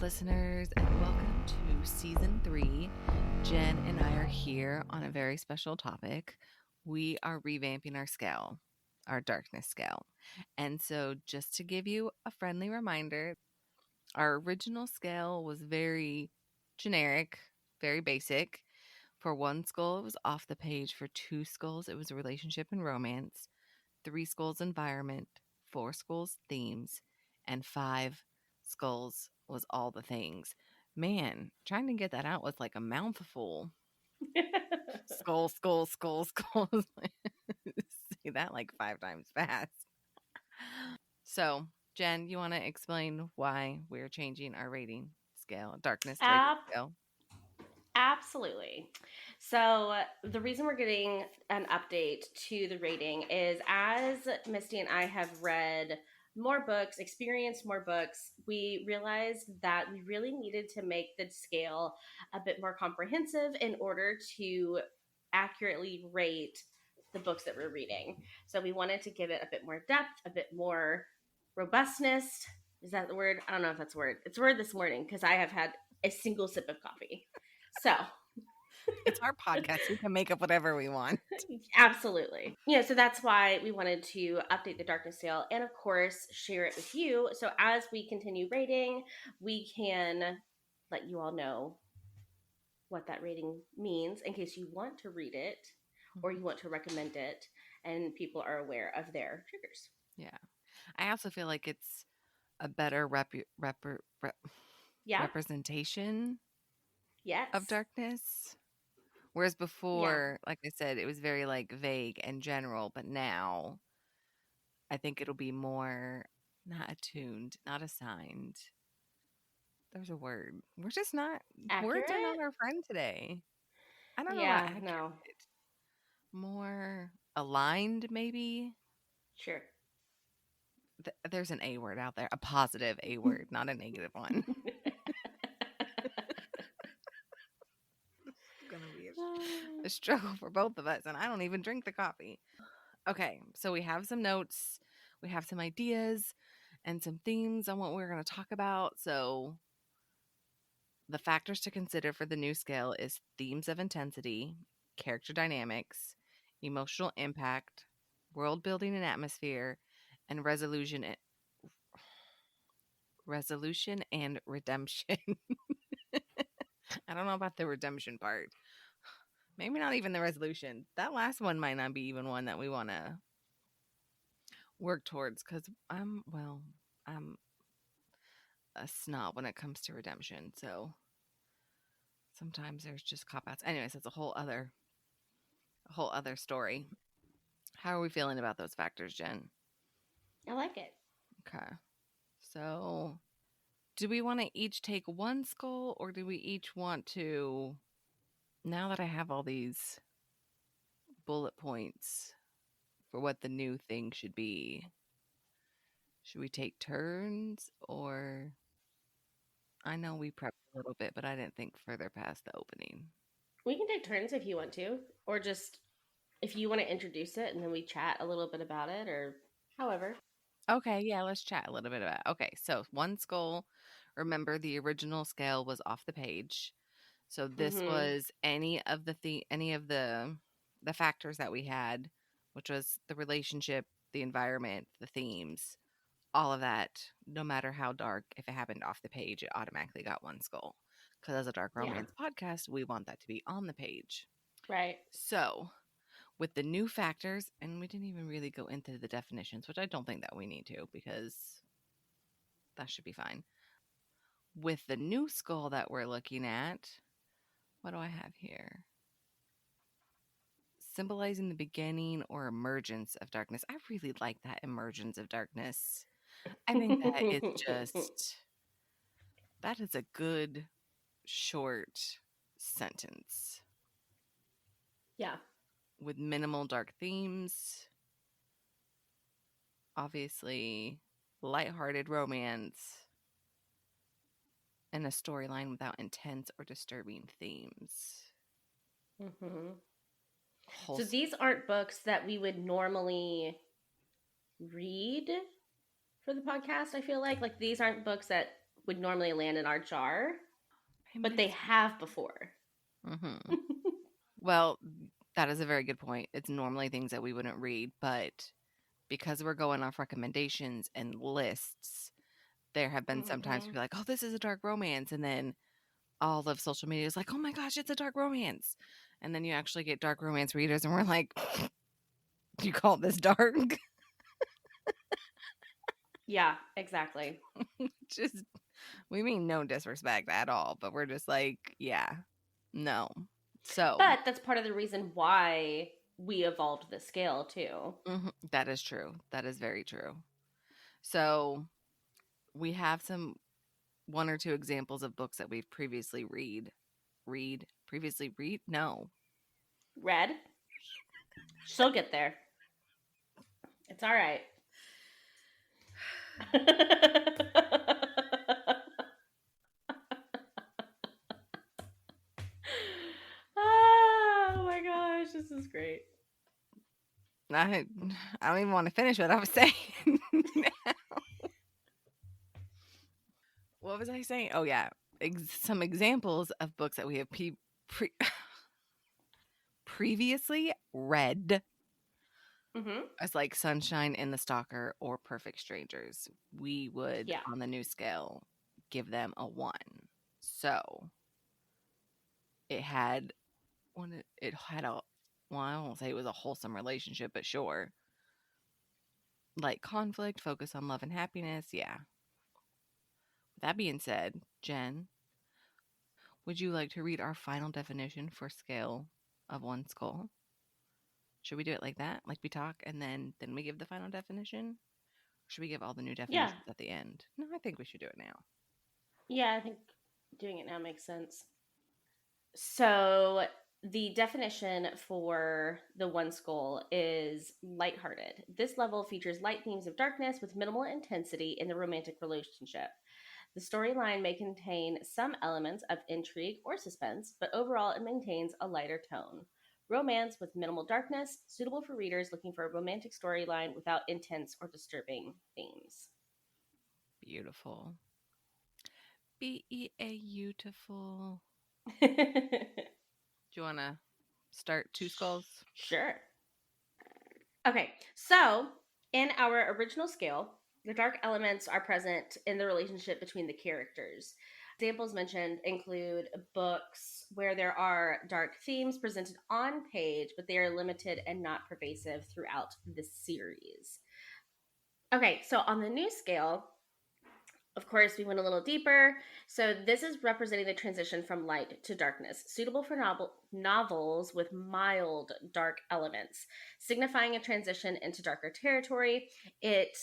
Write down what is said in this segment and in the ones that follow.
listeners, and welcome to season 3. Jen and I are here on a very special topic. We are revamping our scale, our darkness scale. And so, just to give you a friendly reminder, our original scale was very generic, very basic. For one skull, it was off the page. For two skulls, it was a relationship and romance. Three skulls, environment. Four skulls, themes. And five skulls was all the things. Man, trying to get that out was like a mouthful. Skull, skull, skull, skull. Say that like 5 times fast. So, Jen, you want to explain why we're changing our rating scale, darkness rating Ab- scale? Absolutely. So, the reason we're getting an update to the rating is as Misty and I have read more books, experienced more books, we realized that we really needed to make the scale a bit more comprehensive in order to accurately rate the books that we're reading. So, we wanted to give it a bit more depth, a bit more robustness. Is that the word? I don't know if that's a word. It's a word this morning because I have had a single sip of coffee. So, It's our podcast. We can make up whatever we want. absolutely. So that's why we wanted to update the darkness sale and, of course, share it with you. So, as we continue rating, we can let you all know what that rating means in case you want to read it or you want to recommend it and people are aware of their triggers. Yeah. I also feel like it's a better Yeah? representation of Yes. darkness. Whereas Yeah. before, like I said, it was very like vague and general, but now I think it'll be more not attuned, not assigned. There's a word. We're just not words are not Accurate? our friend today. I don't know about Yeah, accurate. no. More aligned maybe. Sure. There's an A word out there, a positive A word, not a negative one. It's gonna be a struggle for both of us, and I don't even drink the coffee. Okay, so we have some notes, we have some ideas, and some themes on what we're going to talk about. So, the factors to consider for the new scale is themes of intensity, character dynamics, emotional impact, world building and atmosphere, and resolution and redemption. I don't know about the redemption part. Maybe not even the resolution. That last one might not be even one that we want to work towards because I'm a snob when it comes to redemption. So sometimes there's just cop outs. Anyways, that's a whole other story. How are we feeling about those factors, Jen? I like it. Okay. So do we want to each take one skull or do we each want to, now that I have all these bullet points for what the new thing should we take turns or I know we prepped a little bit, but I didn't think further past the opening. We can take turns if you want to, or just if you want to introduce it and then we chat a little bit about it, or however. Okay, yeah, let's chat a little bit about. Okay, so one skull. Remember, the original scale was off the page, so this Mm-hmm. was any of the factors that we had, which was the relationship, the environment, the themes, all of that. No matter how dark, if it happened off the page, it automatically got one skull. Because as a dark Yeah. romance podcast, we want that to be on the page. Right. So with the new factors, and we didn't even really go into the definitions, which I don't think that we need to because that should be fine. With the new skull that we're looking at, what do I have here? Symbolizing the beginning or emergence of darkness. I really like that emergence of darkness. I think that is a good short sentence Yeah. with minimal dark themes. Obviously, lighthearted romance and a storyline without intense or disturbing themes. Mm-hmm. So Wholesome. these aren't books that we would normally read for the podcast. I feel like these aren't books that would normally land in our jar, I but they miss. have before. Hmm. Well, that is a very good point. It's normally things that we wouldn't read, but because we're going off recommendations and lists, there have been sometimes Hmm. we're like, oh, this is a dark romance. And then all of social media is like, oh my gosh, it's a dark romance. And then you actually get dark romance readers, and we're like, you call this dark? Yeah, exactly. Just, we mean no disrespect at all, but we're just like, yeah, no. So, But that's part of the reason why we evolved the scale too. that is true. That is very true. So, we have some one or two examples of books that we've previously read. No. Red, she'll get there. It's all right. Oh my gosh, this is great. I I don't even want to finish what I was saying. What was I saying? Oh yeah, some examples of books that we have pre- previously read Hmm. as like Sunshine in the Stalker or Perfect Strangers. We would Yeah. on the new scale give them a 1. So, it had it had a well, I won't say it was a wholesome relationship, but sure. Like conflict, focus on love and happiness. Yeah. That being said, Jen, would you like to read our final definition for scale of one skull? Should we do it like that? Like we talk and then we give the final definition? Or should we give all the new Yeah. definitions at the end? No, I think we should do it now. Yeah, I think doing it now makes sense. So the definition for the one skull is lighthearted. This level features light themes of darkness with minimal intensity in the romantic relationship. The storyline may contain some elements of intrigue or suspense, but overall it maintains a lighter tone. Romance with minimal darkness, suitable for readers looking for a romantic storyline without intense or disturbing themes. Beautiful. Beautiful. Do you want to start two skulls? Sure. Okay, so in our original scale, the dark elements are present in the relationship between the characters. Examples mentioned include books where there are dark themes presented on page, but they are limited and not pervasive throughout the series. Okay, so on the new scale, of course, we went a little deeper. So this is representing the transition from light to darkness, suitable for novels with mild dark elements, signifying a transition into darker territory. It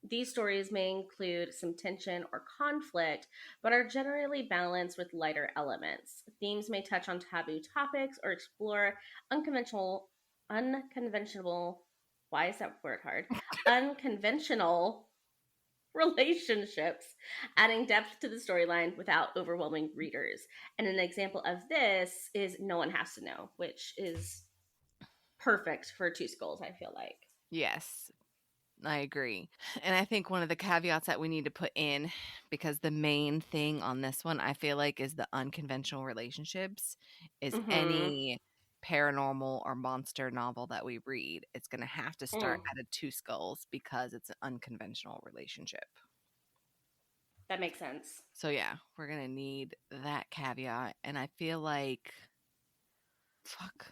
These stories may include some tension or conflict, but are generally balanced with lighter elements. Themes may touch on taboo topics or explore unconventional, why is that word hard? Unconventional relationships, adding depth to the storyline without overwhelming readers. And an example of this is No One Has to Know, which is perfect for Two Skulls, I feel like. Yes, I agree. And I think one of the caveats that we need to put in, because the main thing on this one, I feel like, is the unconventional relationships, is Mm-hmm. any paranormal or monster novel that we read, it's going to have to start Mm, at a two skulls because it's an unconventional relationship. that makes sense. So, yeah, we're going to need that caveat. And I feel like, fuck,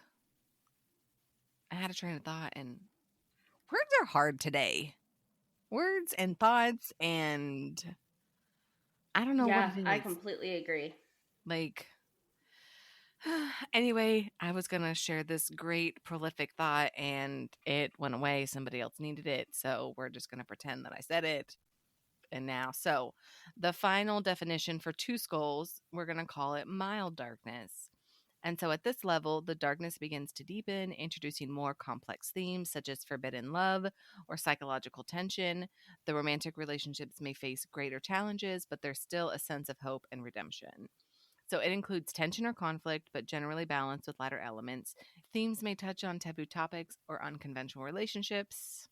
I had a train of thought and words are hard today. Words and thoughts, and I don't know what Yeah, it I is. completely agree. Like, anyway, I was going to share this great prolific thought and it went away. Somebody else needed it. So we're just going to pretend that I said it. And now, so the final definition for two skulls, we're going to call it mild darkness. And so at this level, the darkness begins to deepen, introducing more complex themes such as forbidden love or psychological tension. The romantic relationships may face greater challenges, but there's still a sense of hope and redemption. So it includes tension or conflict, but generally balanced with lighter elements. Themes may touch on taboo topics or unconventional relationships,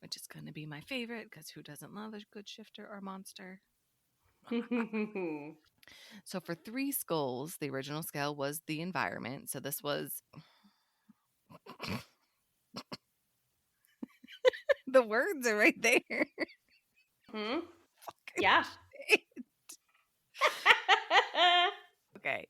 which is going to be my favorite because who doesn't love a good shifter or monster? So for 3 skulls, the original scale was the environment. So this was the words are right there. Hmm. Fucking Yeah. shit. Okay.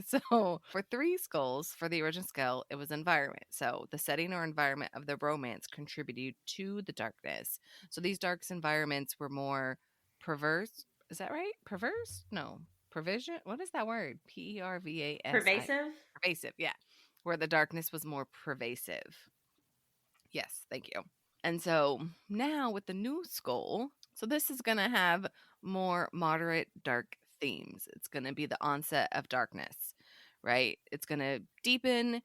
So for 3 skulls for the original scale, it was environment. So the setting or environment of the romance contributed to the darkness. So these dark environments were more perverse. Is that right? Perverse? No. Provision? What is that word? Pervasi. Pervasive. Pervasive, yeah. Where the darkness was more pervasive. Yes, thank you. And so now with the new skull, so this is going to have more moderate dark themes. It's going to be the onset of darkness, right? It's going to deepen,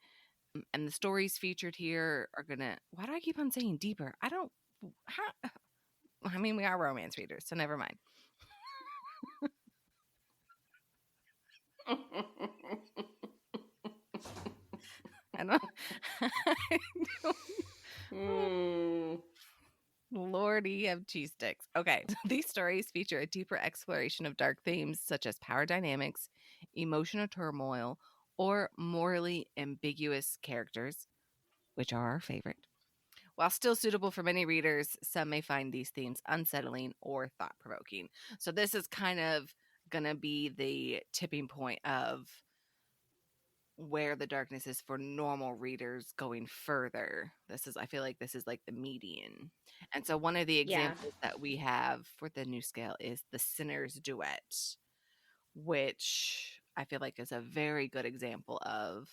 and the stories featured here are going to. Why do I keep on saying deeper? I don't. How, I mean, we are romance readers, so never mind. I don't. I don't Hmm. Lordy of cheese sticks. Okay. These stories feature a deeper exploration of dark themes such as power dynamics, emotional turmoil, or morally ambiguous characters, which are our favorite. While still suitable for many readers, some may find these themes unsettling or thought provoking. So, this is kind of going to be the tipping point of where the darkness is for normal readers going further. I feel like this is like the median. And so one of the Yeah. examples that we have for the new scale is the Sinner's Duet, which I feel like is a very good example of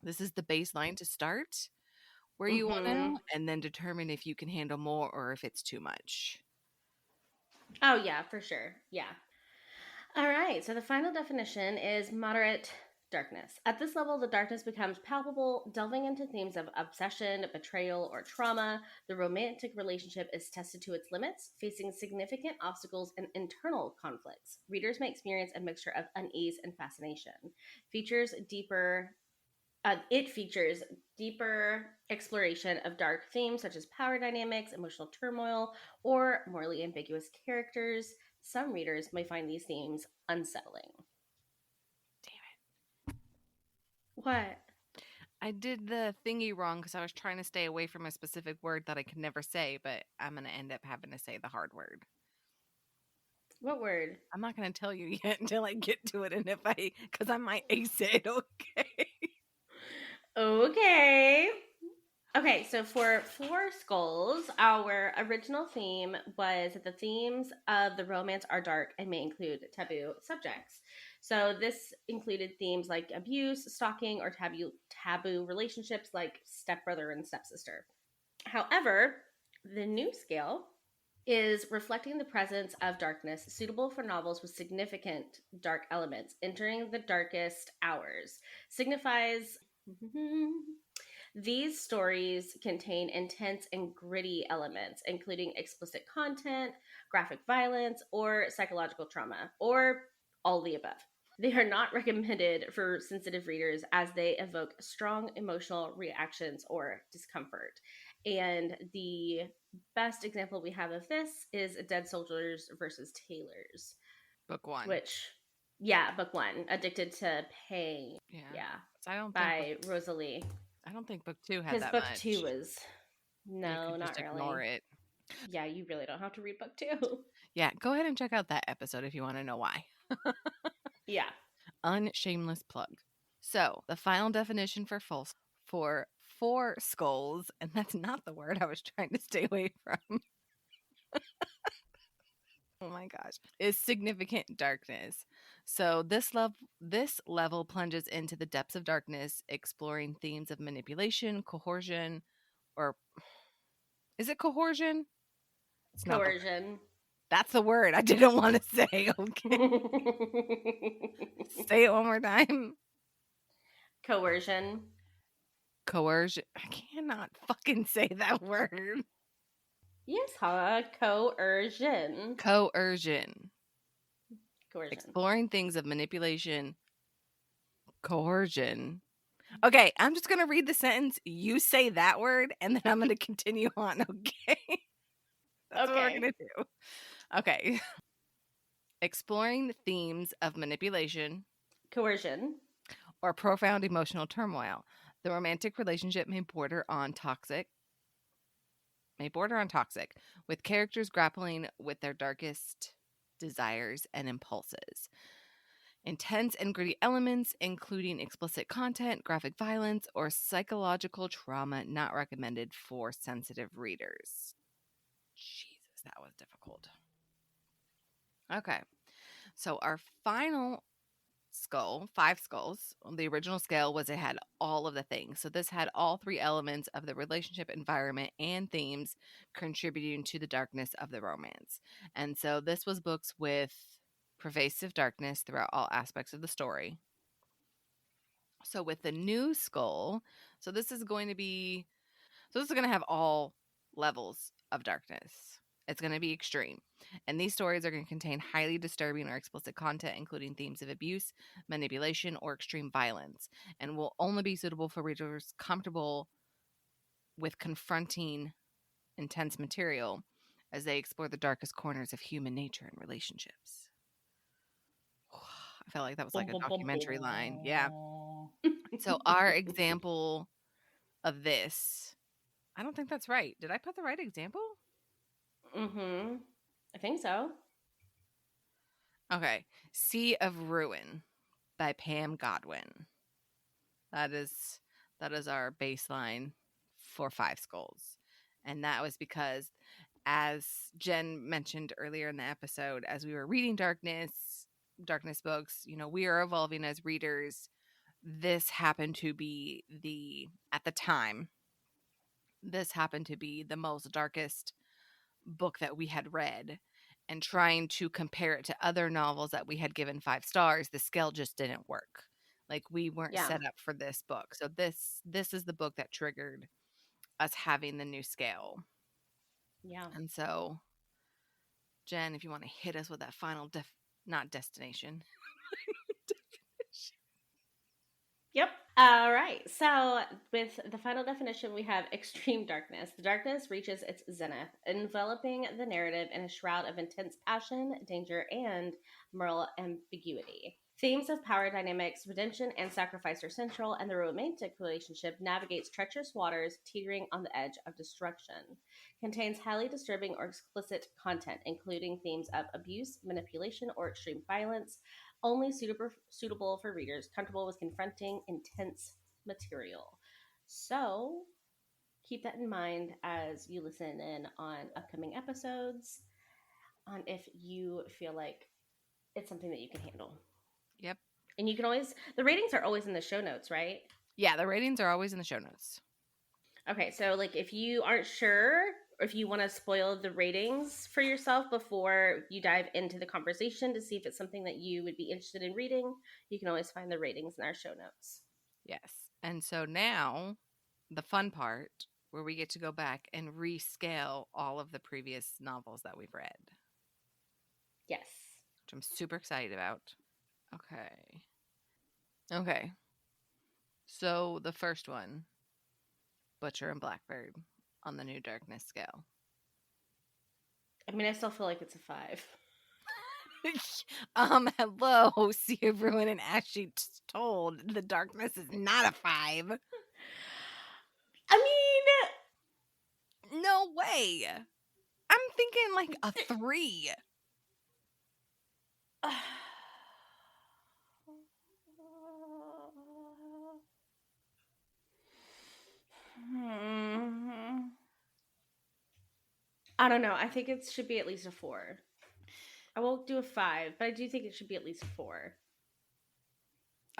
this is the baseline to start where you want Hmm. to, and then determine if you can handle more or if it's too much. Oh, yeah, for sure. Yeah. All right. So the final definition is moderate darkness. At this level, the darkness becomes palpable, delving into themes of obsession, betrayal, or trauma. The romantic relationship is tested to its limits, facing significant obstacles and internal conflicts. Readers may experience a mixture of unease and fascination. Features deeper it features deeper exploration of dark themes such as power dynamics, emotional turmoil, or morally ambiguous characters. Some readers may find these themes unsettling. Damn What? it. I did the thingy wrong because I was trying to stay away from a specific word that I could never say, but I'm going to end up having to say the hard word. What word? I'm not gonna tell you yet until I get to it, and because I might ace it. Okay. Okay. Okay, so for Four Skulls, our original theme was that the themes of the romance are dark and may include taboo subjects. So this included themes like abuse, stalking, or taboo relationships like stepbrother and stepsister. However, the new scale is reflecting the presence of darkness suitable for novels with significant dark elements. Entering the darkest hours signifies these stories contain intense and gritty elements, including explicit content, graphic violence, or psychological trauma, or all the above. They are not recommended for sensitive readers as they evoke strong emotional reactions or discomfort. And the best example we have of this is Dead Soldiers versus Tailors, Book one. which, yeah, book one, Addicted to Pain. Yeah. Yeah, So by Rosalie. I don't think book two had Because that book two much. was, You no, could not just ignore really. it. Yeah, you really don't have to read book two. Yeah, go ahead and check out that episode if you want to know why. Yeah. Unshameless plug. So the final definition for 4 skulls, and that's not the word I was trying to stay away from. Oh my gosh, is significant darkness. So this level plunges into the depths of darkness, exploring themes of manipulation, coercion, or is it coercion? It's not the word. Coercion. That's the word I didn't want to say. Okay. Say it one more time. Coercion. Coercion. I cannot fucking say that word. Yes, huh? Coercion. Coercion. Coercion. Exploring things of manipulation, coercion, Okay, I'm just going to read the sentence. You say that word, and then I'm going to continue on, okay? That's what we're Okay. going to do. Okay. Exploring themes of manipulation Coercion. or profound emotional turmoil. The romantic relationship may border on toxic, with characters grappling with their darkest desires and impulses. Intense and gritty elements, including explicit content, graphic violence, or psychological trauma, not recommended for sensitive readers. Jesus, that was difficult. Okay, so our final skull, five skulls. The original scale was it had all of the things. So this had all three elements of the relationship, environment, and themes contributing to the darkness of the romance. And so this was books with pervasive darkness throughout all aspects of the story. So with the new skull, so this is going to be so this is going to have all levels of darkness. It's going to be extreme. And these stories are going to contain highly disturbing or explicit content, including themes of abuse, manipulation, or extreme violence, and will only be suitable for readers comfortable with confronting intense material as they explore the darkest corners of human nature and relationships. I felt like that was like Bum, a bum, bum, documentary line. Yeah. bum. So, our example of this, I don't think that's right. Did I put the right example? Mm-hmm. I think so. Okay. Sea of Ruin by Pam Godwin. That is our baseline for Five Skulls. And that was because, as Jen mentioned earlier in the episode, as we were reading darkness books, we are evolving as readers. This happened to be at the time, this happened to be the most darkest book that we had read, and trying to compare it to other novels that we had given 5 stars, the scale just didn't work. Like, we weren't Yeah. set up for this book. So this is the book that triggered us having the new scale. Yeah. And so, Jen, if you want to hit us with that final not destination. Yep. All right. So, with the final definition, we have extreme darkness. The darkness reaches its zenith, enveloping the narrative in a shroud of intense passion, danger, and moral ambiguity. Themes of power dynamics, redemption, and sacrifice are central, and the romantic relationship navigates treacherous waters, teetering on the edge of destruction. Contains highly disturbing or explicit content, including themes of abuse, manipulation, or extreme violence, only suitable for readers comfortable with confronting intense material. So keep that in mind as you listen in on upcoming episodes on if you feel like it's something that you can handle. Yep. And you can always, the ratings are always in the show notes, right? Yeah, the ratings are always in the show notes. Okay, so like if you aren't sure, or if you want to spoil the ratings for yourself before you dive into the conversation to see if it's something that you would be interested in reading, you can always find the ratings in our show notes. Yes. And so now, the fun part, where we get to go back and rescale all of the previous novels that we've read, Yes. which I'm super excited about. Okay. Okay. So the first one, Butcher and Blackbird on the New Darkness scale. I mean, I still feel like it's a 5. Hello, Sea of Ruin and Ashley told the darkness is not a 5. I No way. I'm thinking like a 3. mean, I don't know. I think it should be at least a 4. I won't do a 5, but I do think it should be at least a 4.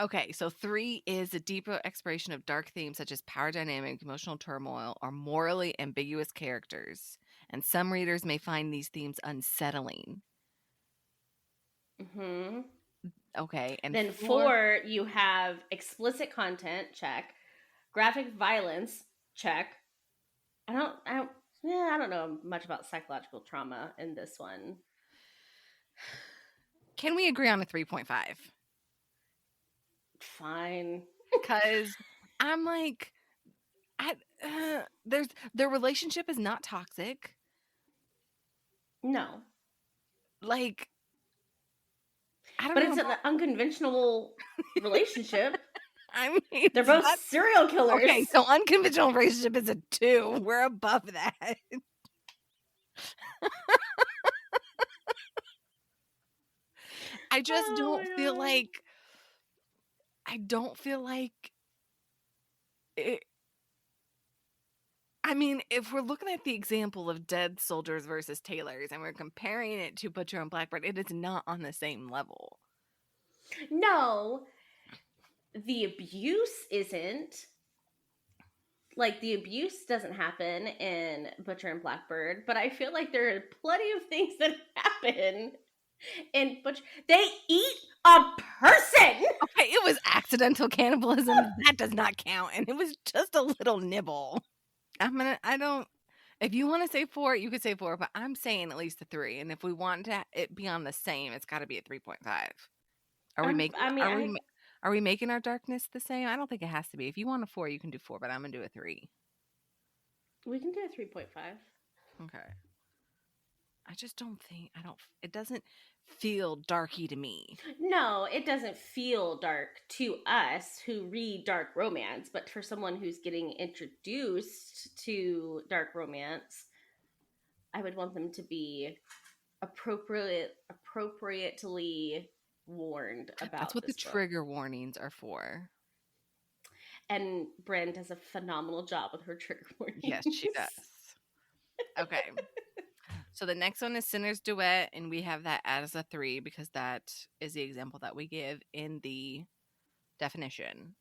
Okay, so 3 is a deeper exploration of dark themes such as power dynamic, emotional turmoil, or morally ambiguous characters. And some readers may find these themes unsettling. Mm-hmm. Okay, and Then 4, 4, you have explicit content, check. Graphic violence, check. I don't know much about psychological trauma in this one. can we agree on a 3.5? Fine. Because I'm like, I there's their relationship is not toxic. No. Like, I don't But know it's an about unconventional relationship. I mean, They're it's both not serial okay, killers. so unconventional relationship is a 2. We're above that. I just Oh don't feel my god. like I don't feel like it I mean, if we're looking at the example of dead soldiers versus tailors and we're comparing it to Butcher and Blackbird, it is not on the same level. No, the abuse isn't. Like, the abuse doesn't happen in Butcher and Blackbird, but I feel like there are plenty of things that happen in Butcher. They eat a person! Okay, it was accidental cannibalism. That does not count. And it was just a little nibble. I don't, if you want to say 4, you could say 4, but I'm saying at least a 3. And if we want to it be on the same, it's got to be a 3.5. Are we making, I mean, are we making our darkness the same? I don't think it has to be. If you want a 4, you can do 4, but I'm going to do a 3. we can do a 3.5. Okay. I just don't think, it doesn't feel darky to me. No, it doesn't feel dark to us who read dark romance, but for someone who's getting introduced to dark romance, I would want them to be appropriately warned That's about what the this book. trigger warnings are for. And Bryn does a phenomenal job with her trigger Yes, she does. warnings. Okay. So the next one is Sinner's Duet, and we have that as a 3 because that is the example that we give in the definition.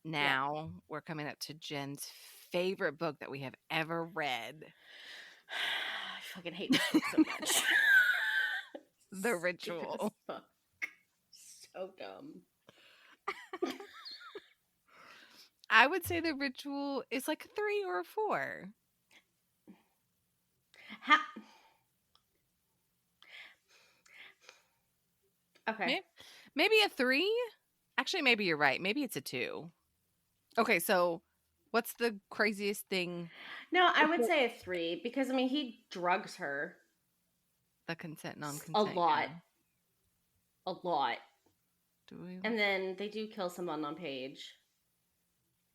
Yep. Now we're coming up to Jen's favorite book that we have ever read, I fucking hate this book so much. The Stupidest Ritual. book. So dumb. I would say The Ritual is like a 3 or a 4. Ha- okay. Maybe a 3? Actually, maybe you're right. Maybe it's a 2. Okay, so what's the craziest thing? No, I would say a 3 because I mean he drugs her The consent, a non-consent, lot, yeah. a lot, Do we? and then they do kill someone on page.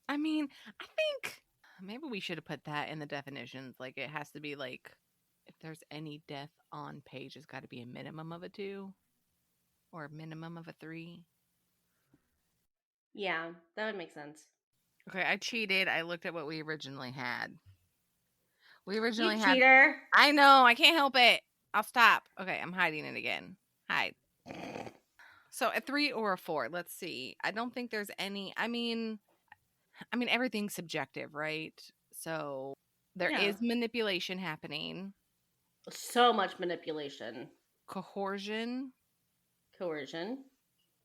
I mean, I think maybe we should have put that in the definitions. Like, it has to be like, if there's any death on page, it's got to be a minimum of a 2 or a minimum of a 3. Yeah, that would make sense. Okay, I cheated. I looked at what we originally had. We You originally had, cheater. I know, I can't help it. I'll stop. Okay, I'm hiding it again. Hide. So a 3 or a 4. Let's see. I don't think there's any, I mean everything's subjective, right? So there Yeah, is manipulation happening, so much manipulation, coercion. coercion.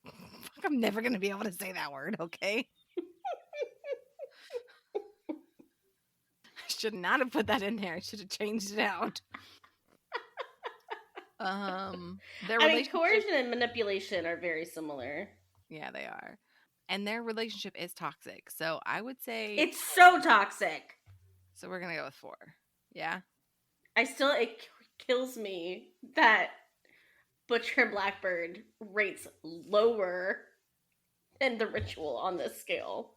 Fuck, I'm never gonna be able to say that word, okay? I should not have put that in there. I should have changed it out. Their I mean, relationship, coercion and manipulation are very similar. yeah, they are. And their relationship is toxic. So I would say, It's so toxic. so we're gonna go with 4. Yeah. It kills me that Butcher and Blackbird rates lower than the ritual on this scale.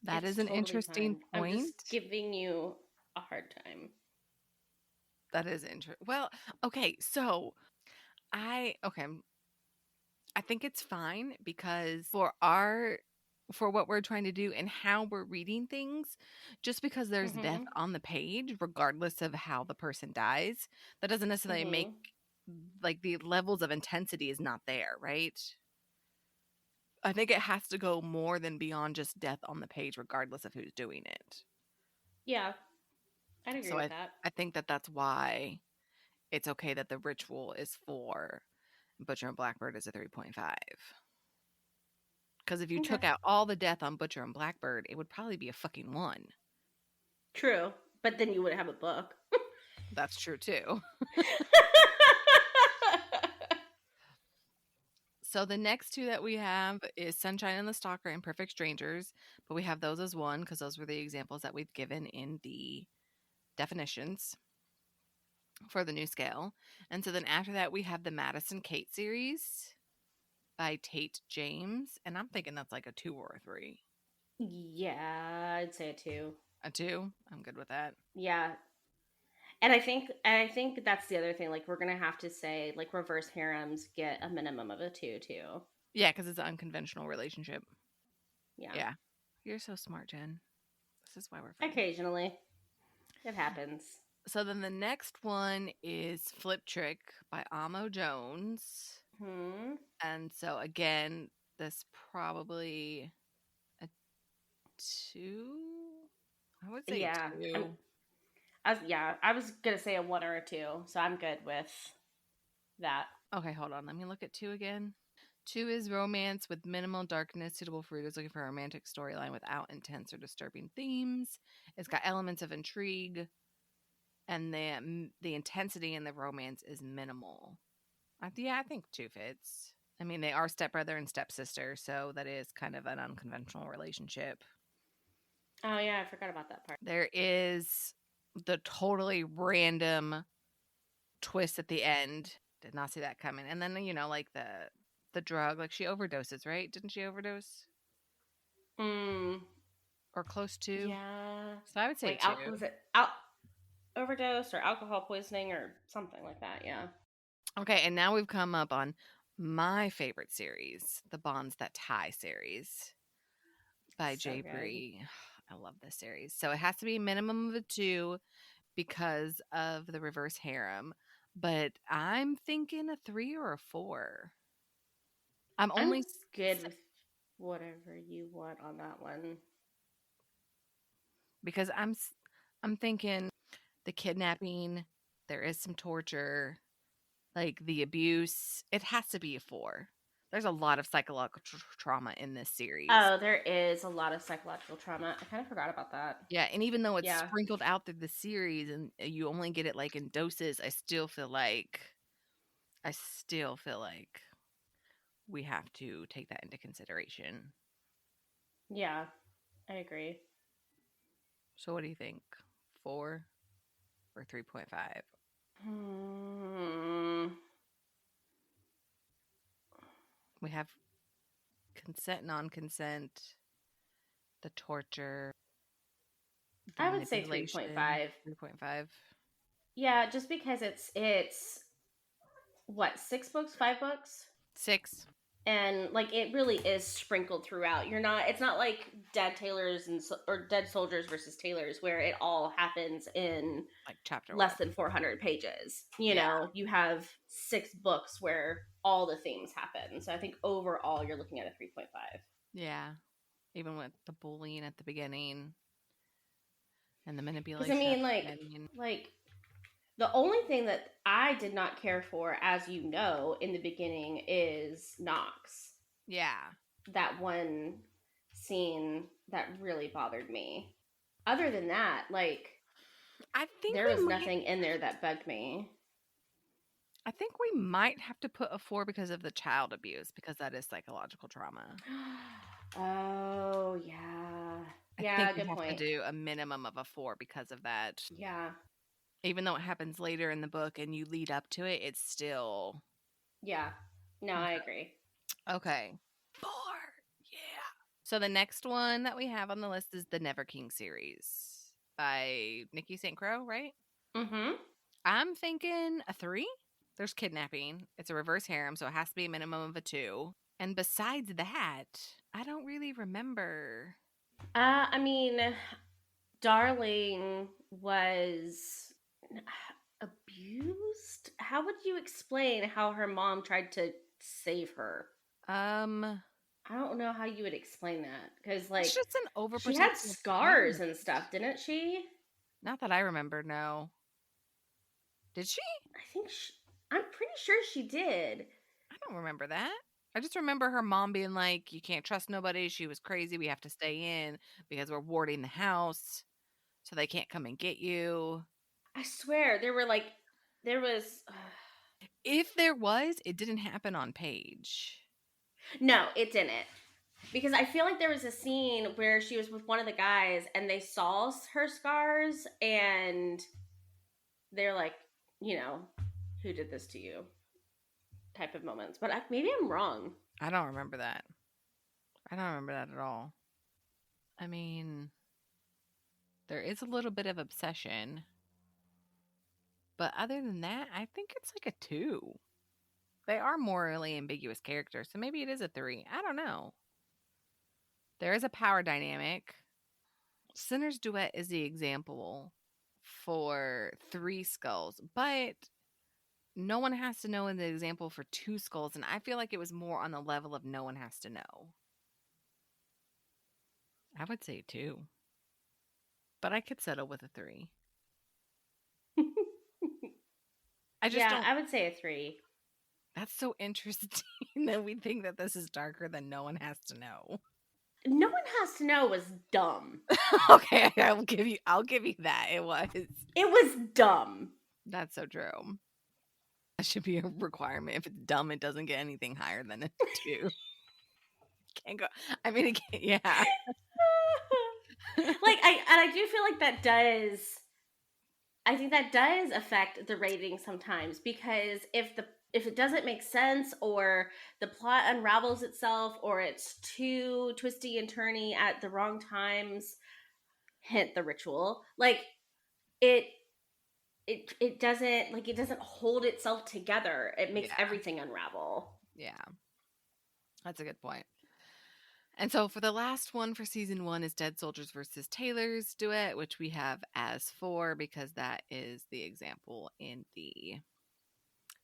That It's is an totally interesting fine. I'm just point. giving you a hard time. That is interesting. Well, okay, so okay, I think it's fine because for what we're trying to do and how we're reading things, just because there's death Mm-hmm. on the page, regardless of how the person dies, that doesn't necessarily make Mm-hmm. like the levels of intensity is not there, right? I think it has to go more than beyond just death on the page, regardless of who's doing it. Yeah, I'd agree So with I, that. I think that that's why it's okay that the ritual is 4, Butcher and Blackbird is a 3.5. Because if you Okay. took out all the death on Butcher and Blackbird, it would probably be a fucking 1. True. But then you wouldn't have a book. That's true too. So the next two that we have is Sunshine and the Stalker and Perfect Strangers, but we have those as one because those were the examples that we've given in the definitions for the new scale. And so then after that, we have the Madison Kate series by Tate James, and I'm thinking that's like a 2 or a 3. Yeah, I'd say a two. A 2? I'm good with that. Yeah, and I think that's the other thing. Like we're gonna have to say like reverse harems get a minimum of a two too. Yeah, because it's an unconventional relationship. Yeah, Yeah. You're so smart, Jen. This is why we're friends. occasionally it happens. So then the next one is Flip Trick by Amo Jones. Hmm. And so again, this probably a 2. I would say Yeah, 2. I was gonna say a one or a two, so I'm good with that. Okay, hold on. Let me look at 2 again. 2 is romance with minimal darkness, suitable for readers looking for a romantic storyline without intense or disturbing themes. It's got elements of intrigue, and the intensity in the romance is minimal. Yeah, I think 2 fits. I mean, they are stepbrother and stepsister, so that is kind of an unconventional relationship. Oh yeah, I forgot about that part. There is the totally random twist at the end. Did not see that coming. And then like the drug, like she overdoses, right? Didn't she overdose Mm, or close to? yeah, So I would say like 2. was it out overdose or alcohol poisoning or something like that? Yeah, Okay, and now we've come up on my favorite series, the Bonds That Tie series by so Jay good. Bree. I love this series. So it has to be a minimum of a 2 because of the reverse harem, but I'm thinking a 3 or a 4. I'm I'm only good with whatever you want on that one. because I'm thinking the kidnapping, there is some torture, like the abuse. It has to be a 4. There's a lot of psychological trauma in this series. Oh, there is a lot of psychological trauma. I kind of forgot about that. Yeah, and even though it's Yeah, sprinkled out through the series and you only get it like in doses, I still feel like we have to take that into consideration. yeah, I agree. So what do you think? 4 or 3.5? Hmm. We have consent, non-consent, the torture, the I would say 3.5. manipulation. 3.5. Yeah, just because it's what, 6 books, 5 books? 6, And like it really is sprinkled throughout. You're not it's not like Dead Tailors or Dead Soldiers versus Tailors where it all happens in like chapter 1. less than 400 pages. Yeah. You have 6 books where all the things happen. So I think overall you're looking at a 3.5. Yeah. Even with the bullying at the beginning and the Because I manipulation at mean, the like, beginning. like the only thing that I did not care for, as you know, in the beginning is Knox. Yeah. That one scene that really bothered me. Other than that, like, I think there we was might nothing in there that bugged me. I think we might have to put a 4 because of the child abuse because that is psychological trauma. Oh, yeah. I think Yeah, we good have to point. do a minimum of a 4 because of that. Yeah. Even though it happens later in the book and you lead up to it, it's still Yeah. No, I agree. okay. 4. Yeah. So the next one that we have on the list is the Never King series by Nikki St. Crow, right? Mm-hmm. I'm thinking a 3. There's kidnapping. It's a reverse harem, so it has to be a minimum of a 2. And besides that, I don't really remember. I mean, Darling was abused. How would you explain how her mom tried to save her? Um, I don't know how you would explain that because, it's like, just an she had overprotective scars parent. and stuff, didn't she? Not that I remember, no. Did she? I think I'm pretty sure she did. I don't remember that. I just remember her mom being like, "You can't trust nobody. She was crazy. We have to stay in because we're warding the house so they can't come and get you." I swear there was. If there was, it didn't happen on page. No, it didn't. Because I feel like there was a scene where she was with one of the guys and they saw her scars and they're like, you know, who did this to you? Type of moments. But maybe I'm wrong. I don't remember that. I don't remember that at all. I mean, there is a little bit of obsession, but other than that, I think it's like a 2. They are morally ambiguous characters, so maybe it is a 3. I don't know. There is a power dynamic. Sinner's Duet is the example for 3 skulls, but no one has to know in the example for 2 skulls, and I feel like it was more on the level of no one has to know. I would say 2, but I could settle with a 3. I just Yeah, don't. I would say a 3. That's so interesting that we think that this is darker than no one has to know. No one has to know was dumb. Okay, I'll give you that. It was. It was dumb. That's so true. That should be a requirement. If it's dumb, it doesn't get anything higher than a 2. Can't go. I mean, it can't, yeah. Like I do feel like that does I think that does affect the rating sometimes because if it doesn't make sense or the plot unravels itself or it's too twisty and turny at the wrong times, hint the ritual, like it it doesn't hold itself together. It makes Yeah, everything unravel. yeah. That's a good point. And so for the last one for season 1 is Dead Soldiers versus Taylor's Duet, which we have as 4 because that is the example in the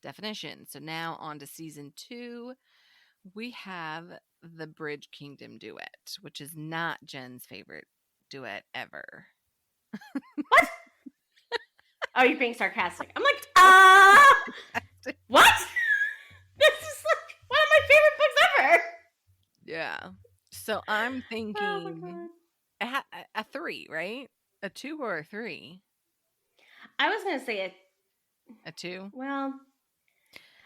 definition. So now on to season 2, we have the Bridge Kingdom Duet, which is not Jen's favorite duet ever. What? Oh, you're being sarcastic. I'm like, what? This is like one of my favorite books ever. Yeah. So I'm Oh my thinking god. a 3, right? A 2 or a 3? I was gonna say it. A 2? Well,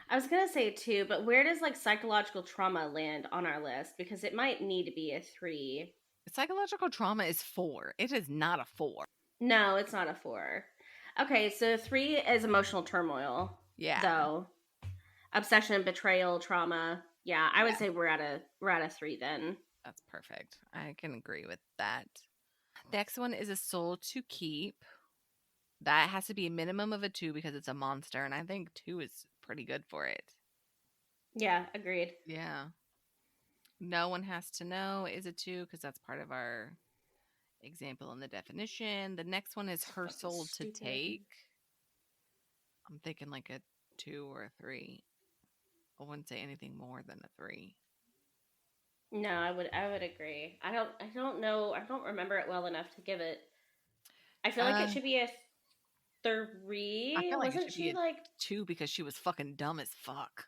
I was gonna say a 2, but where does like psychological trauma land on our list? Because it might need to be a 3. Psychological trauma is 4. It is not a 4. No, it's not a 4. Okay, so 3 is emotional turmoil, Yeah. though. Obsession, betrayal, trauma. Yeah, I would Yeah. say we're at a 3 then. That's perfect. I can agree with that. Next one is a soul to keep. That has to be a minimum of a 2 because it's a monster, and I think 2 is pretty good for it. Yeah, agreed. Yeah. No one has to know is a 2 because that's part of our example in the definition. The next one is So her fucking soul to stupid. take. I'm thinking like a 2 or a 3. I wouldn't say anything more than a 3. No, I would agree. I don't know. I don't remember it well enough to give it. I feel like it Uh, should be a I 3. feel like it Wasn't should be she a like 2 because she was fucking dumb as fuck.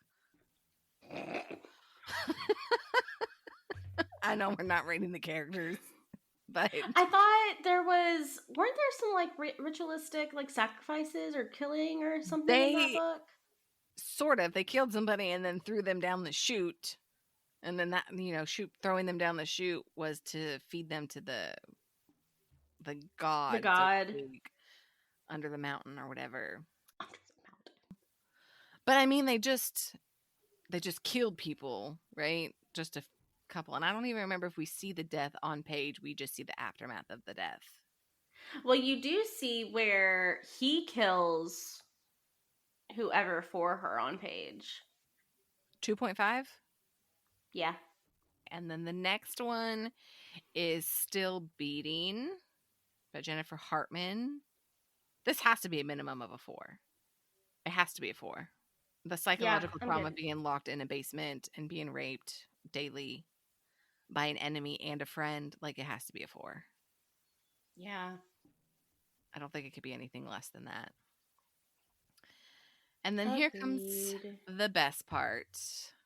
I know we're not rating the characters, but I thought there weren't there some like ritualistic like sacrifices or killing or something in that they book? sort of they killed somebody and then threw them down the chute, and then that shoot throwing them down the chute was to feed them to the The god, so to god speak, under the mountain or whatever. under the mountain. But I mean, they just killed people, right? Just a couple, and I don't even remember if we see the death on page. We just see the aftermath of the death. Well, you do see where he kills whoever for her on page. 2.5. Yeah. And then the next one is Still Beating by Jennifer Hartman. This has to be a minimum of a 4. It has to be a 4. The Yeah, psychological I'm trauma good. of being locked in a basement and being raped daily by an enemy and a friend, like it has to be a 4. Yeah. I don't think it could be anything less than that. And then here comes Agreed. the best part.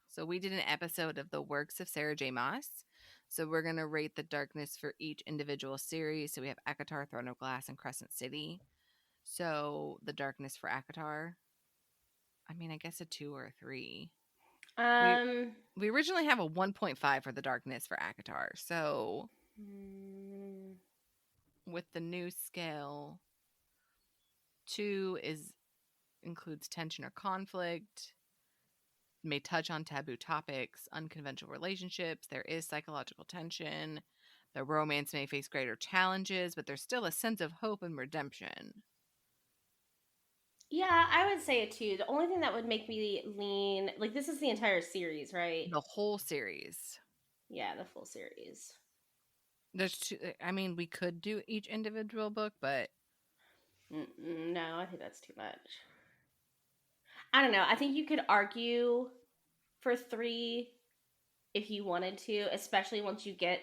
So we did an episode of the works of Sarah J. Maas. So we're going to rate the darkness for each individual series. So we have ACOTAR, Throne of Glass, and Crescent City. So the darkness for ACOTAR, I mean, I guess a 2 or a 3. We Um, we originally have a 1.5 for the darkness for Akatar. So mm, with the new scale, 2 is includes tension or conflict, may touch on taboo topics, unconventional relationships. There is psychological tension. The romance may face greater challenges, but there's still a sense of hope and redemption. yeah, I would say it too. The only thing that would make me lean, like, this is the entire series, right? The whole series. Yeah, the full series. There's two, I mean, we could do each individual book, but No, I think that's too much. I don't know. I think you could argue for three if you wanted to, especially once you get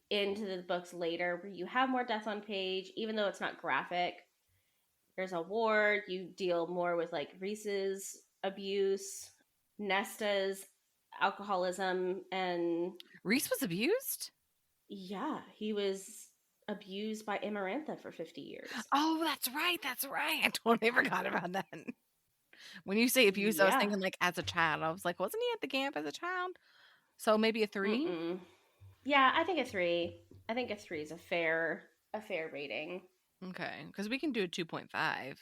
into the books later where you have more death on page, even though it's not graphic. There's a war, you deal more with like Reese's abuse, Nesta's alcoholism, and Reese was abused? yeah, he was abused by Amarantha for 50 years. Oh, that's right. That's right. I totally forgot about that. When you say abused, I was Yeah. thinking like as a child. I was like, wasn't he at the camp as a child? So maybe a 3? Mm-mm. Yeah, I think a three. I think a three is a fair rating. Okay. Because we can do a 2.5.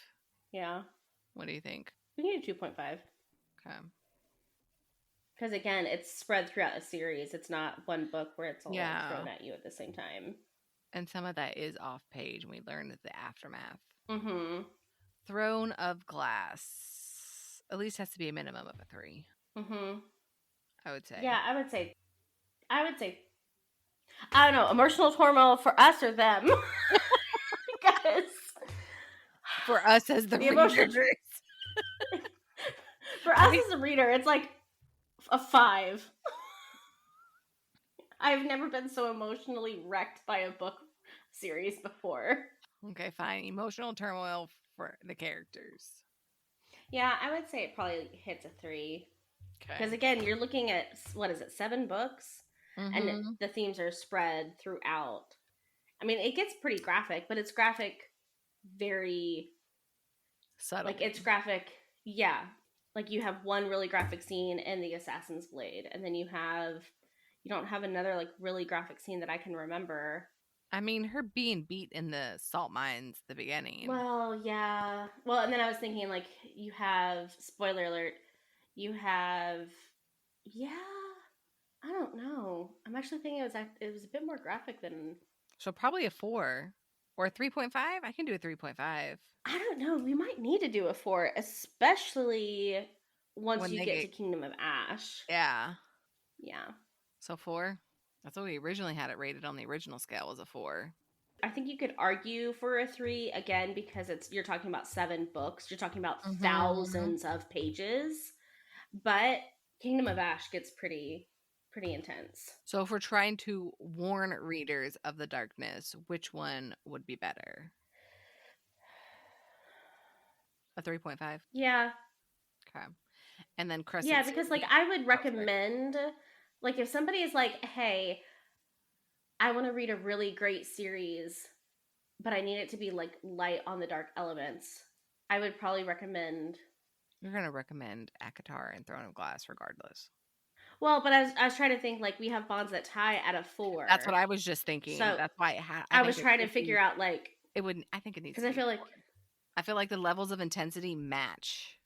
Yeah. What do you think? We can do 2.5. Okay. Because again, it's spread throughout a series. It's not one book where it's all like Yeah. thrown at you at the same time. And some of that is off page, and we learn the aftermath. Mm-hmm. Throne of Glass. At least has to be a minimum of a 3, Mm-hmm. I would say. Yeah, I would say I don't know, emotional turmoil for us or them. Because For us as the the emotional readers. for I us think as a reader, it's like a five. I've never been so emotionally wrecked by a book series before. okay, fine. Emotional turmoil for the characters. Yeah, I would say it probably hits a three. Because Okay. again, you're looking at what is it, 7 books, and Mm-hmm. the themes are spread throughout. I mean, it gets pretty graphic, but it's graphic very like Subtly. it's graphic. Yeah, like you have one really graphic scene in the Assassin's Blade, and then you don't have another like really graphic scene that I can remember. I mean, her being beat in the salt mines at the beginning. Well, yeah. Well, and then I was thinking like you have spoiler alert. You have yeah. I don't know. I'm actually thinking it was a bit more graphic than So probably a 4 or a 3.5. I can do a 3.5 I don't know. We might need to do a four, especially once when you they get to get, Kingdom of Ash. yeah. Yeah. So 4. That's what we originally had it rated on the original scale was a 4. I think you could argue for a three again because you're talking about 7 books. You're talking about Mm-hmm. thousands of pages. But Kingdom of Ash gets pretty intense. So if we're trying to warn readers of the darkness, which one would be better? A 3.5? Yeah. Okay. And then Yeah, Crescent because like City. I would Oh, sorry. recommend like if somebody is like, "Hey, I want to read a really great series, but I need it to be like light on the dark elements." I would probably recommend. You're going to recommend Akatar and Throne of Glass regardless. Well, but I was trying to think like we have bonds that tie at a That's what 4. I was just thinking. So That's why I I think was it trying to should figure be, out like it would, I think it needs because to I be a feel like 4. I feel like the levels of intensity match.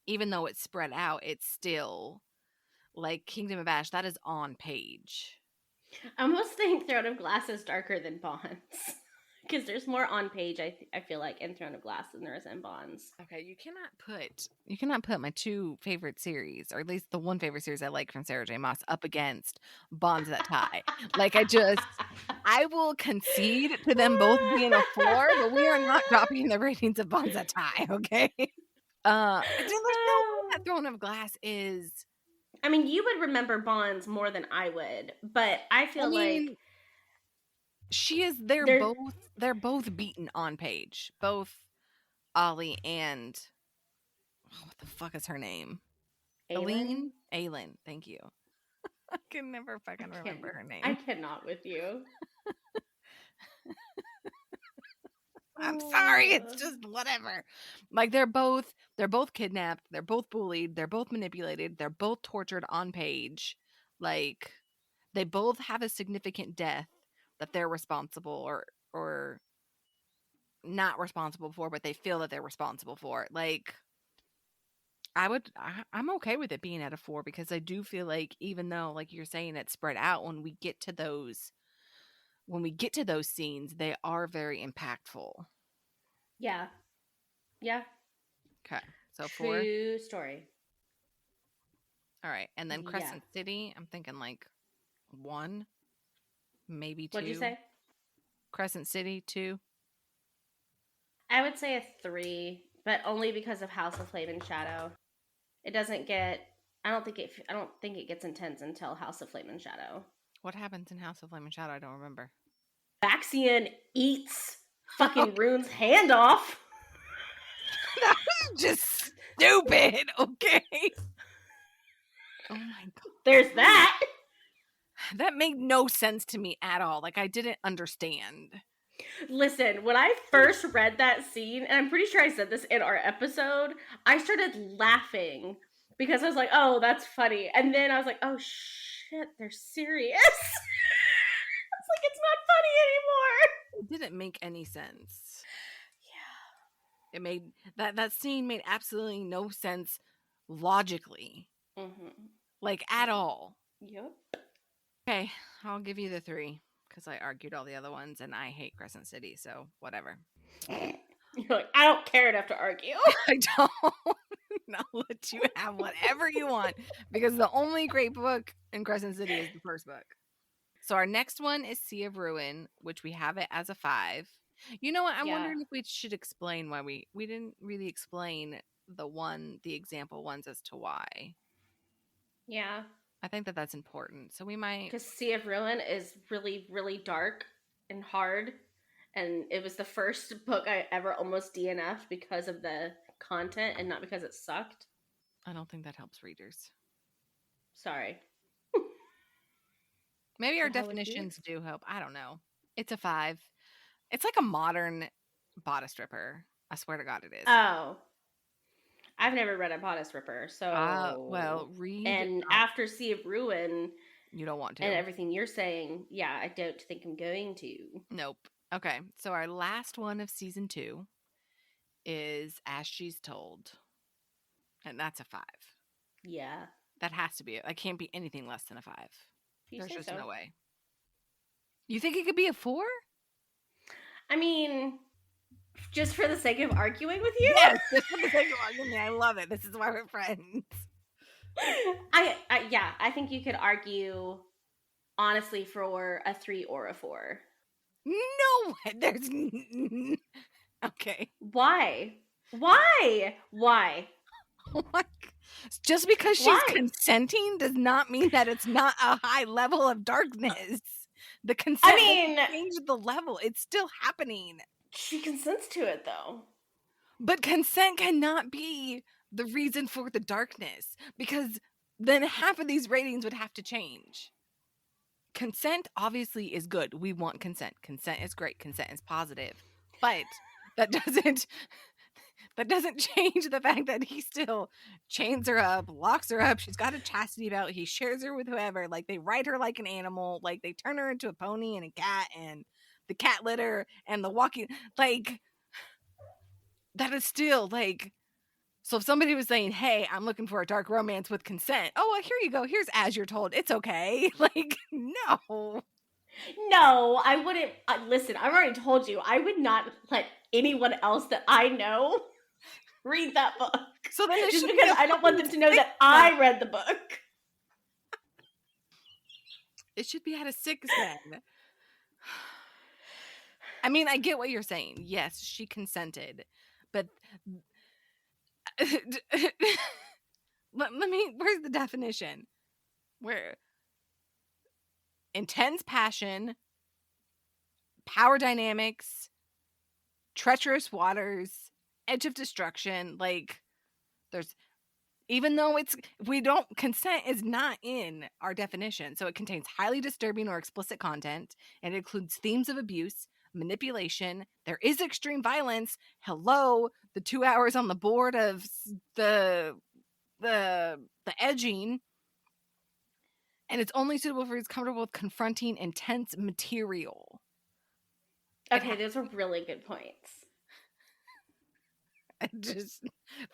Even though it's spread out, it's still like Kingdom of Ash, that is on page. I almost think Throne of Glass is darker than Bonds because there's more on page. I feel like in Throne of Glass than there is in Bonds. Okay, you cannot put my two favorite series, or at least the one favorite series I like from Sarah J. Maas, up against Bonds That Tie. Like I will concede to them both being a 4, but we are not dropping the ratings of Bonds That Tie, okay? There's no way that Throne of Glass is. I mean, you would remember Bonds more than I would, but I I feel like mean, she is. they're They're both beaten on page. Both Ollie and what the fuck is her name? Aelin. Aline? Aylin. Thank you. I can never I fucking can't. remember her I name. cannot with you. I'm sorry, it's just whatever. Like they're both kidnapped, they're both bullied, they're both manipulated, they're both tortured on page. Like they both have a significant death that they're responsible or not responsible for, but they feel that they're responsible for it. Like I'm okay with it being at a 4 because I do feel like even though like you're saying it's spread out when we get to those scenes, they are very impactful. Yeah. Yeah. Okay. So 4. True story. All right. And then Yeah. Crescent City, I'm thinking like 1, maybe What'd you 2. say? Crescent City 2. I would say a 3, but only because of House of Flame and Shadow. It doesn't get. I don't think it gets intense until House of Flame and Shadow. What happens in House of Flame and Shadow? I don't remember. Baxian eats fucking Rune's hand off. That was just stupid. Okay. Oh my god. There's that. That made no sense to me at all. Like I didn't understand. Listen, when I first read that scene, and I'm pretty sure I said this in our episode, I started laughing because I was like, oh, that's funny. And then I was like, oh shit, they're serious. It's like, it's not funny anymore. It didn't make any sense. Yeah. It made that scene made absolutely no sense logically. Mm-hmm. Like at all. Yep. Okay, I'll give you the 3 because I argued all the other ones and I hate Crescent City, so whatever. You're like, I don't care enough to argue. I don't. I'll let you have whatever you want because the only great book in Crescent City is the first book. So our next one is Sea of Ruin, which we have it as a 5. You know what? I'm Yeah. wondering if we should explain why we didn't really explain the example ones as to why. Yeah. I think that that's important. So we might. Because Sea of Ruin is really, really dark and hard. And it was the first book I ever almost DNF'd because of the content and not because it sucked. I don't think that helps readers. Sorry. Maybe our So how would you definitions do help. I don't know. It's a 5. It's like a modern bodice stripper. I swear to God, it is. Oh. I've never read a bodice ripper, Well, read. and after Sea of Ruin You don't want to. and everything you're saying, yeah, I don't think I'm going to. Nope. Okay, so our last one of season 2 is As She's Told, and that's a 5. Yeah. That has to be it. That can't be anything less than a 5. If you There's say just so. no way. You think it could be a 4? I mean, just for the sake of arguing with you? Yes, just for the sake of argument. I love it. This is why we're friends. I think you could argue honestly for a 3 or a 4. No way. There's okay. Why? Why? Oh my. Just because she's Why? consenting does not mean that it's not a high level of darkness. The consent doesn't change the level. It's still happening. She consents to it though. But consent cannot be the reason for the darkness because then half of these ratings would have to change. Consent obviously is good. We want consent. Consent is great. Consent is positive. But that doesn't change the fact that he still chains her up, locks her up. She's got a chastity belt. He shares her with whoever. Like they ride her like an animal. Like they turn her into a pony and a cat and the cat litter and the walking. Like that is still like. So if somebody was saying, "Hey, I'm looking for a dark romance with consent," oh, well, here you go. Here's As You're Told. It's okay. Like no. No, I wouldn't. Listen, I've already told you, I would not let anyone else that I know read that book. So then just because I don't want them to know that I read the book. It should be at a 6 then. I mean, I get what you're saying. Yes, she consented, but let me. Where's the definition? Where intense passion, power dynamics, treacherous waters, edge of destruction. Like there's. Even though consent is not in our definition. So it contains highly disturbing or explicit content and it includes themes of abuse, manipulation. There is extreme violence. Hello, the 2 hours on the board of the edging, and it's only suitable for who's comfortable with confronting intense material. Okay, those are really good points. It just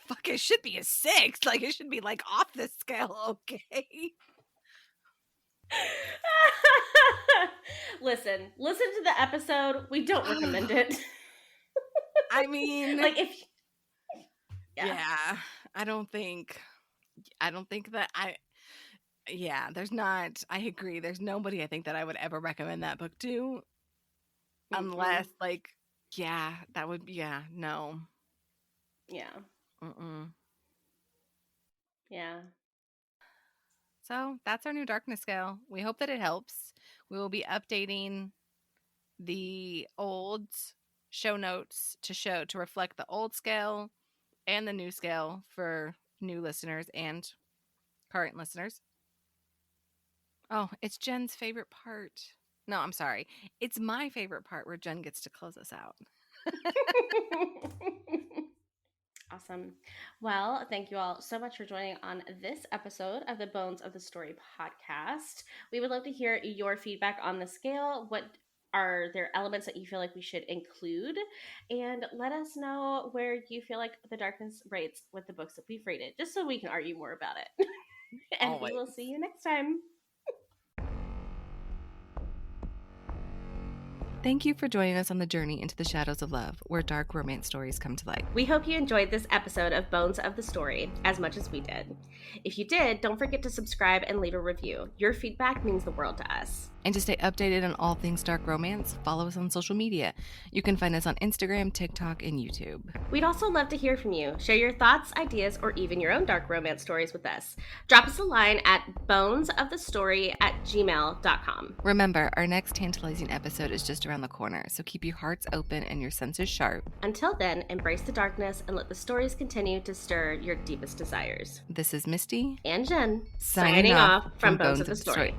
fuck, it should be a 6. Like, it should be like off the scale, okay? Listen to the episode. We don't recommend it. I mean, like if yeah, I don't think that there's not, I agree. There's nobody I think that I would ever recommend that book to unless like, yeah, that would, no. Yeah. Mm-mm. Yeah. So that's our new darkness scale. We hope that it helps. We will be updating the old show notes to reflect the old scale and the new scale for new listeners and current listeners. Oh, it's Jen's favorite part. No, I'm sorry. It's my favorite part where Jen gets to close us out. Awesome. Well, thank you all so much for joining on this episode of the Bones of the Story podcast. We would love to hear your feedback on the scale. What are there elements that you feel like we should include? And let us know where you feel like the darkness rates with the books that we've rated, just so we can argue more about it. And Always. we will see you next time. Thank you for joining us on the journey into the shadows of love, where dark romance stories come to light. We hope you enjoyed this episode of Bones of the Story as much as we did. If you did, don't forget to subscribe and leave a review. Your feedback means the world to us. And to stay updated on all things dark romance, follow us on social media. You can find us on Instagram, TikTok, and YouTube. We'd also love to hear from you. Share your thoughts, ideas, or even your own dark romance stories with us. Drop us a line at bonesofthestory@gmail.com. Remember, our next tantalizing episode is just around the corner, so keep your hearts open and your senses sharp. Until then, embrace the darkness and let the stories continue to stir your deepest desires. This is Misty and Jen, signing off from Bones of the Story.